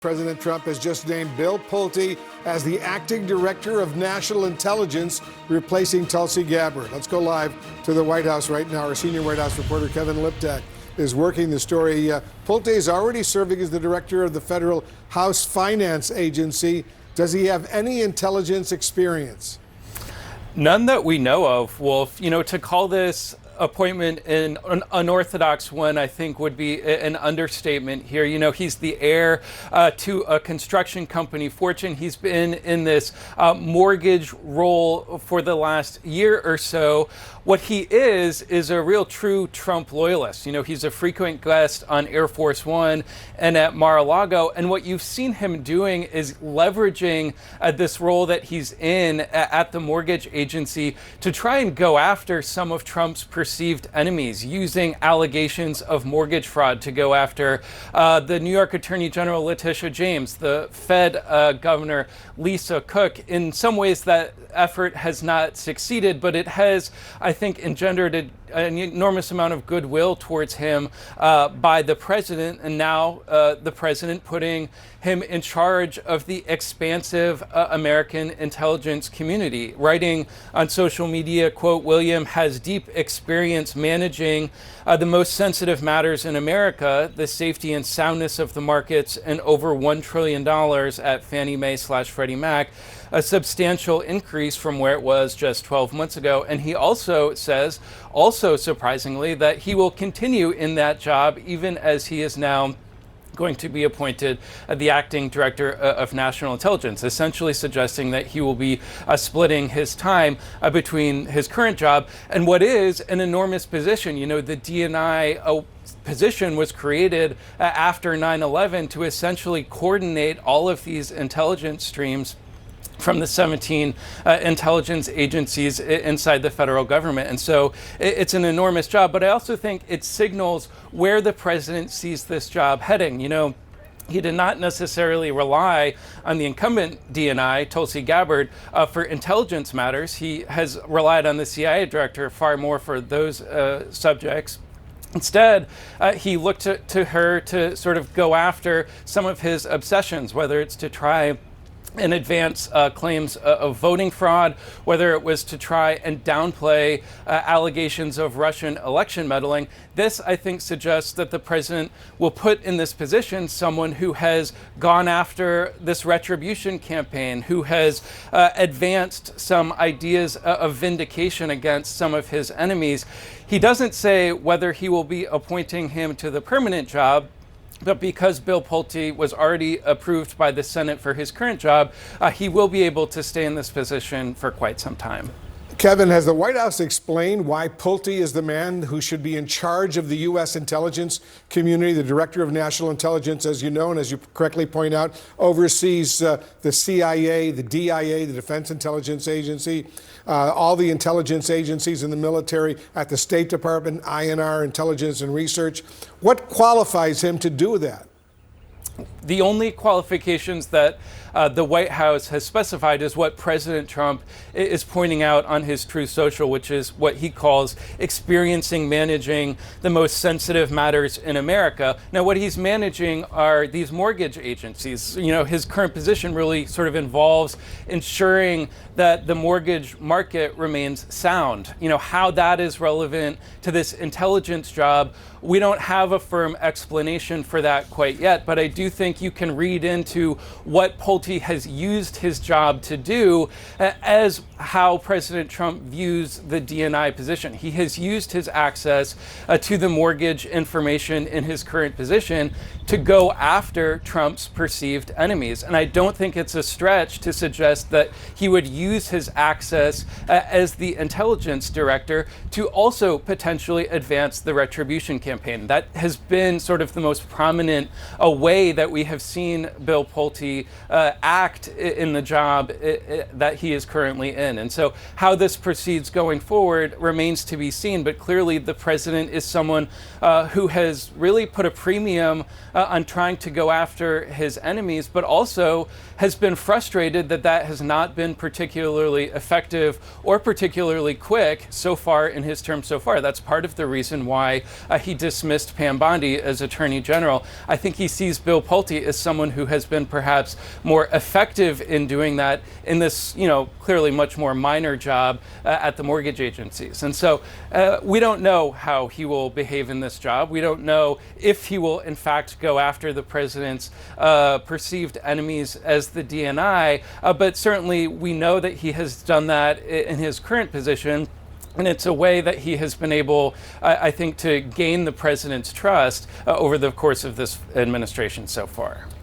President Trump has just named Bill Pulte as the acting director of national intelligence, replacing Tulsi Gabbard. Let's go live to the White House right now. Our senior White House reporter, Kevin Liptak, is working the story. Pulte is already serving as the director of the Federal House Finance Agency. Does he have any intelligence experience? None that we know of, Wolf. You know, to call this appointment an unorthodox one, I think, would be an understatement here. You know, he's the heir to a construction company fortune. He's been in this mortgage role for the last year or so. What he is a real true Trump loyalist. You know, he's a frequent guest on Air Force One and at Mar-a-Lago. And what you've seen him doing is leveraging this role that he's in at the mortgage agency to try and go after some of Trump's perceived enemies, using allegations of mortgage fraud to go after the New York Attorney General Letitia James, the Fed Governor Lisa Cook. In some ways, that effort has not succeeded, but it has, I think, engendered an enormous amount of goodwill towards him by the president, and now the president putting him in charge of the expansive American intelligence community. Writing on social media, quote, William has deep experience managing the most sensitive matters in America, the safety and soundness of the markets, and over $1 trillion at Fannie Mae / Freddie Mac, a substantial increase from where it was just 12 months ago. And he also says, also surprisingly, that he will continue in that job even as he is now going to be appointed the acting director of national intelligence, essentially suggesting that he will be splitting his time between his current job and what is an enormous position. You know, the DNI position was created after 9/11 to essentially coordinate all of these intelligence streams from the 17 intelligence agencies inside the federal government. And so it's an enormous job, but I also think it signals where the president sees this job heading. You know, he did not necessarily rely on the incumbent DNI, Tulsi Gabbard, for intelligence matters. He has relied on the CIA director far more for those subjects. Instead, he looked to her to sort of go after some of his obsessions, whether it's to try and advance claims of voting fraud, whether it was to try and downplay allegations of Russian election meddling. This, I think, suggests that the president will put in this position someone who has gone after this retribution campaign, who has advanced some ideas of vindication against some of his enemies. He doesn't say whether he will be appointing him to the permanent job, but because Bill Pulte was already approved by the Senate for his current job, he will be able to stay in this position for quite some time. Kevin, has the White House explained why Pulte is the man who should be in charge of the U.S. intelligence community? The director of national intelligence, as you know, and as you correctly point out, oversees the CIA, the DIA, the Defense Intelligence Agency, all the intelligence agencies in the military, at the State Department, INR, Intelligence and Research. What qualifies him to do that? The only qualifications that the White House has specified is what President Trump is pointing out on his Truth Social, which is what he calls experiencing managing the most sensitive matters in America. Now, what he's managing are these mortgage agencies. You know, his current position really sort of involves ensuring that the mortgage market remains sound. You know, how that is relevant to this intelligence job, we don't have a firm explanation for that quite yet, but I do think you can read into what Pulte has used his job to do as how President Trump views the DNI position. He has used his access to the mortgage information in his current position to go after Trump's perceived enemies. And I don't think it's a stretch to suggest that he would use his access as the intelligence director to also potentially advance the retribution campaign. That has been sort of the most prominent way that we have seen Bill Pulte act in the job that he is currently in. And so how this proceeds going forward remains to be seen. But clearly the president is someone who has really put a premium on trying to go after his enemies, but also has been frustrated that that has not been particularly effective or particularly quick so far in his term so far. That's part of the reason why he dismissed Pam Bondi as Attorney General. I think he sees Bill Pulte Pulte is someone who has been perhaps more effective in doing that in this, clearly much more minor job at the mortgage agencies. And so we don't know how he will behave in this job. We don't know if he will, in fact, go after the president's perceived enemies as the DNI, but certainly we know that he has done that in his current position. And it's a way that he has been able, I think, to gain the president's trust over the course of this administration so far.